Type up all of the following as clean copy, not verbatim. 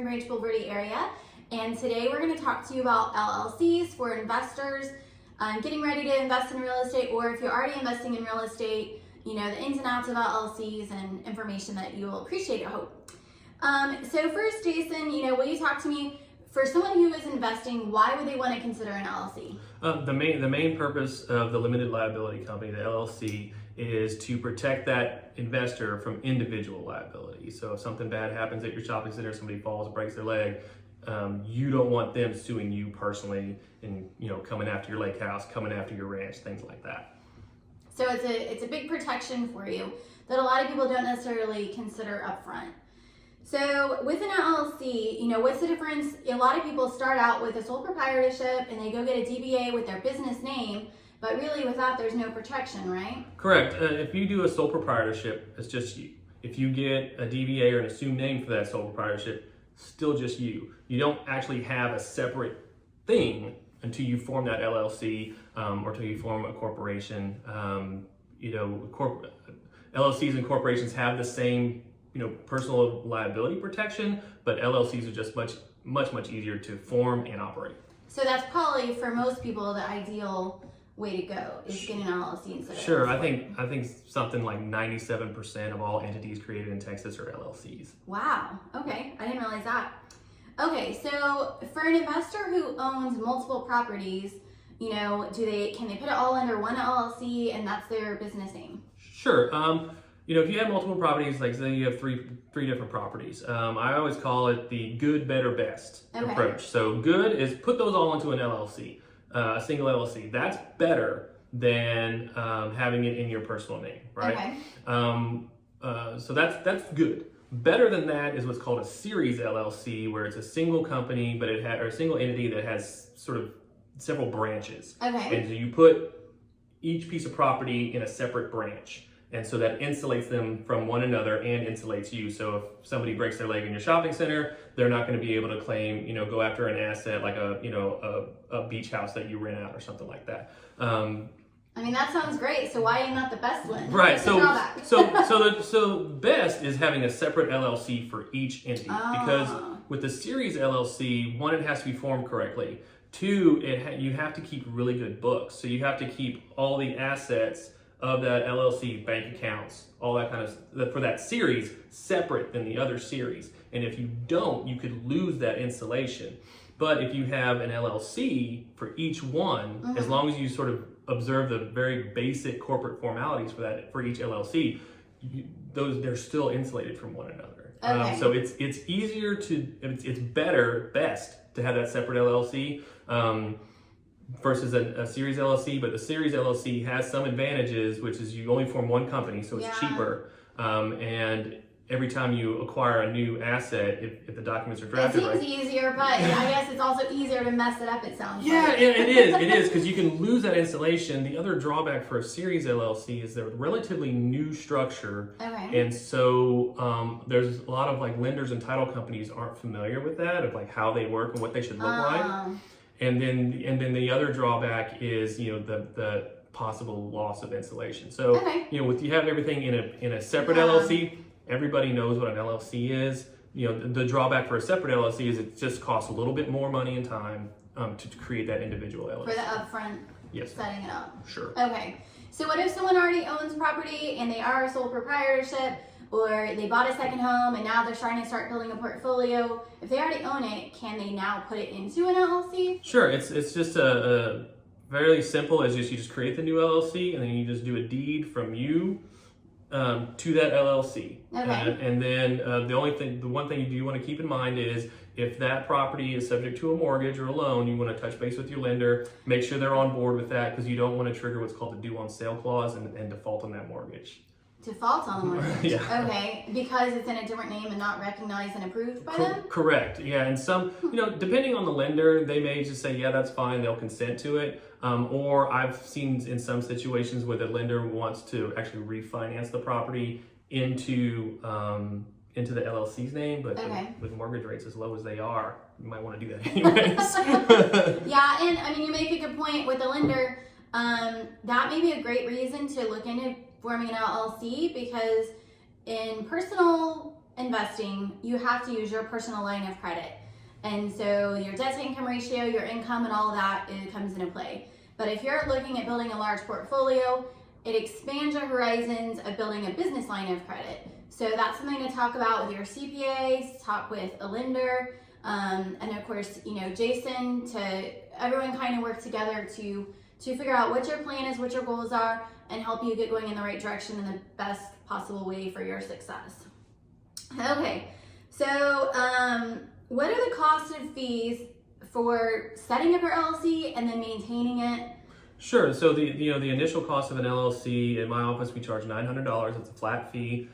Spring Branch, Bulverde area. And today we're going to talk to you about LLCs for investors getting ready to invest in real estate, or if you're already investing in real estate, you know, the ins and outs of LLCs and information that you will appreciate, I hope. So first, Jason, you know, will you talk to me, for someone who is investing, why would they want to consider an LLC? The main purpose of the limited liability company, the LLC, is to protect that investor from individual liability. So if something bad happens at your shopping center, somebody falls, breaks their leg, you don't want them suing you personally and, you know, coming after your lake house, coming after your ranch, things like that. So it's a big protection for you that a lot of people don't necessarily consider upfront. So with an LLC, you know, what's the difference? A lot of people start out with a sole proprietorship and they go get a DBA with their business name, but really with that, there's no protection, right? Correct. If you do a sole proprietorship, it's just you. If you get a DBA or an assumed name for that sole proprietorship, still just you. You don't actually have a separate thing until you form that LLC or until you form a corporation. LLCs and corporations have the same, you know, personal liability protection, but LLCs are just much easier to form and operate. So that's probably, for most people, the ideal way to go is get an LLC instead of Sure, I think something like 97% of all entities created in Texas are LLCs. Wow. Okay, I didn't realize that. Okay, so for an investor who owns multiple properties, you know, can they put it all under one LLC and that's their business name? Sure. You know, if you have multiple properties, like say you have three different properties, I always call it the good, better, best approach. So good is put those all into an LLC, a single LLC. That's better than having it in your personal name, right? Okay. So that's good. Better than that is what's called a series LLC, where it's a single company, but or a single entity that has sort of several branches. Okay. And so you put each piece of property in a separate branch. And so that insulates them from one another and insulates you. So if somebody breaks their leg in your shopping center, they're not going to be able to claim, you know, go after an asset like a beach house that you rent out or something like that. I mean, that sounds great. So why are you not the best one? Right. So best is having a separate LLC for each entity, because with the series LLC, one, it has to be formed correctly. Two, you have to keep really good books. So you have to keep all the assets of that LLC, bank accounts, all that kind of, for that series, separate than the other series. And if you don't, you could lose that insulation. But if you have an LLC for each one, as long as you sort of observe the very basic corporate formalities for each LLC, they're still insulated from one another. Okay. So it's easier it's best to have that separate LLC versus a series LLC, but the series LLC has some advantages, which is you only form one company, so it's cheaper. And every time you acquire a new asset, if the documents are drafted right. It seems easier, but I guess it's also easier to mess it up, it sounds like. Yeah, it is, because you can lose that insulation. The other drawback for a series LLC is they're a relatively new structure. Okay. And so there's a lot of like lenders and title companies aren't familiar with that, of like how they work and what they should look like. And then the other drawback is, you know, the possible loss of insulation. So, you know, you have everything in a separate LLC, everybody knows what an LLC is. You know, the drawback for a separate LLC is it just costs a little bit more money and time to create that individual LLC. For the upfront setting it up. Sure. Okay. So what if someone already owns property and they are a sole proprietorship, or they bought a second home and now they're trying to start building a portfolio? If they already own it, can they now put it into an LLC? Sure. It's just a very simple as you just create the new LLC, and then you just do a deed from you to that LLC. Okay. And then the one thing you do want to keep in mind is if that property is subject to a mortgage or a loan, you want to touch base with your lender, make sure they're on board with that, because you don't want to trigger what's called the due on sale clause and default on that mortgage. Default on the mortgage? Yeah. Okay, because it's in a different name and not recognized and approved by them? Correct, yeah. And some, you know, depending on the lender, they may just say, yeah, that's fine, they'll consent to it. Or I've seen in some situations where the lender wants to actually refinance the property into the LLC's name, but with mortgage rates as low as they are, you might want to do that anyways. Yeah, and I mean, you make a good point with the lender. That may be a great reason to look into forming an LLC, because in personal investing, you have to use your personal line of credit. And so your debt to income ratio, your income, and all of that, it comes into play. But if you're looking at building a large portfolio, it expands your horizons of building a business line of credit. So that's something to talk about with your CPA, talk with a lender, and of course, you know, Jason, to everyone kind of work together to figure out what your plan is, what your goals are, and help you get going in the right direction in the best possible way for your success. Okay, so what are the costs and fees for setting up your LLC and then maintaining it? Sure. So the initial cost of an LLC in my office, we charge $900. It's a flat fee.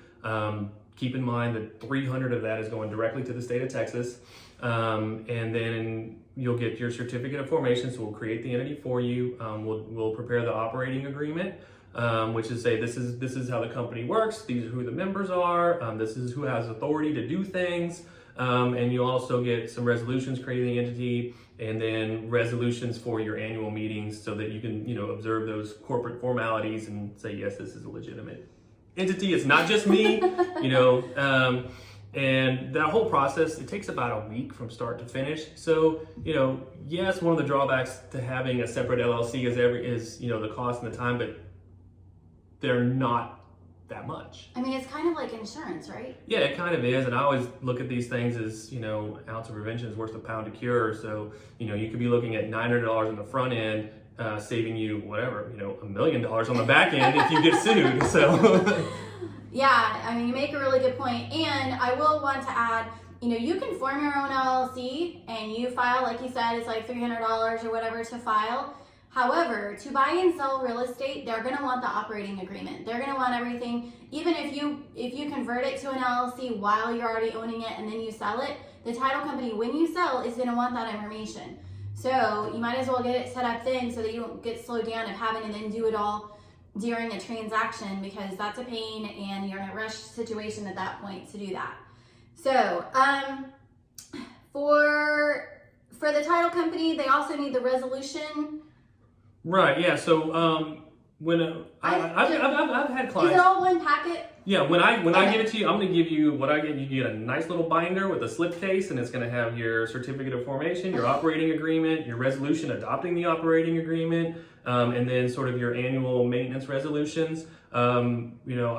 Keep in mind that $300 of that is going directly to the state of Texas, and then you'll get your certificate of formation. So we'll create the entity for you. We'll prepare the operating agreement, which is say this is how the company works. These are who the members are. This is who has authority to do things. And you'll also get some resolutions creating the entity, and then resolutions for your annual meetings so that you can, you know, observe those corporate formalities and say, yes, this is a legitimate entity. It's not just me, you know, and that whole process, it takes about a week from start to finish. So, you know, yes, one of the drawbacks to having a separate LLC is, you know, the cost and the time, but they're not that much. I mean, it's kind of like insurance, right? Yeah, it kind of is. And I always look at these things as, you know, an ounce of prevention is worth a pound of cure. So, you know, you could be looking at $900 on the front end, saving you whatever, you know, $1 million on the back end if you get sued. So, yeah, I mean, you make a really good point. And I will want to add, you know, you can form your own LLC and you file, like you said, it's like $300 or whatever to file. However, to buy and sell real estate, they're going to want the operating agreement. They're going to want everything. Even if you convert it to an LLC while you're already owning it and then you sell it, the title company, when you sell, is going to want that information. So you might as well get it set up then so that you don't get slowed down of having to then do it all during a transaction, because that's a pain and you're in a rush situation at that point to do that. So for the title company, they also need the resolution. right, yeah. So when I've had clients. Is it all one packet? Yeah, when I give it to you, I'm going to give you what I get. You get a nice little binder with a slipcase, and it's going to have your certificate of formation, your operating agreement, your resolution adopting the operating agreement, and then sort of your annual maintenance resolutions. You know,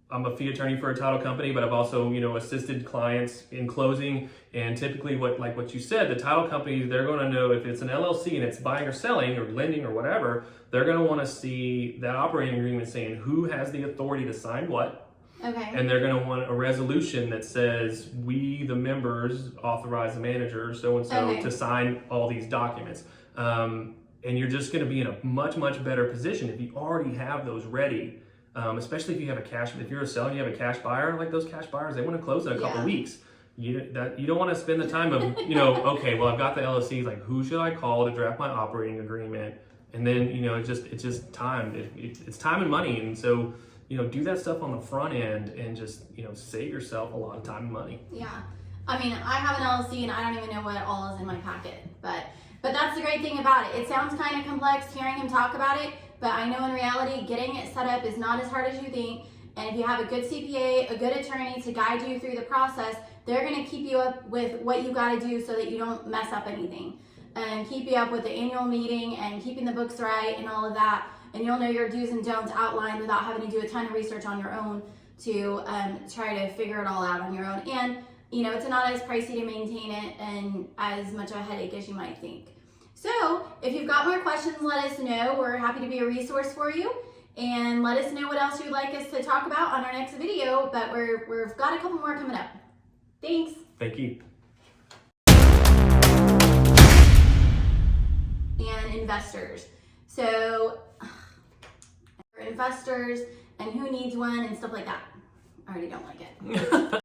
I'm a fee attorney for a title company, but I've also, you know, assisted clients in closing. And typically what you said, the title company, they're going to know if it's an LLC and it's buying or selling or lending or whatever, they're going to want to see that operating agreement saying who has the authority to sign what. Okay. And they're going to want a resolution that says we, the members, authorize the manager, so-and-so, to sign all these documents. And you're just going to be in a much, much better position if you already have those ready. Especially if you have if you're a seller and you have a cash buyer, like those cash buyers, they want to close in a couple weeks. You don't want to spend the time of, you know, okay, well, I've got the LLC, like who should I call to draft my operating agreement? And then, you know, it's just time. It's time and money. And so, you know, do that stuff on the front end and just, you know, save yourself a lot of time and money. Yeah. I mean, I have an LLC and I don't even know what all is in my packet, but that's the great thing about it. It sounds kind of complex hearing him talk about it, but I know in reality, getting it set up is not as hard as you think. And if you have a good CPA, a good attorney to guide you through the process, they're going to keep you up with what you got to do so that you don't mess up anything, and keep you up with the annual meeting and keeping the books right and all of that. And you'll know your do's and don'ts outlined without having to do a ton of research on your own to try to figure it all out on your own. And, you know, it's not as pricey to maintain it and as much of a headache as you might think. So if you've got more questions, let us know. We're happy to be a resource for you. And let us know what else you'd like us to talk about on our next video. But we've got a couple more coming up. Thanks. Thank you. And investors. So investors and who needs one and stuff like that. I already don't like it.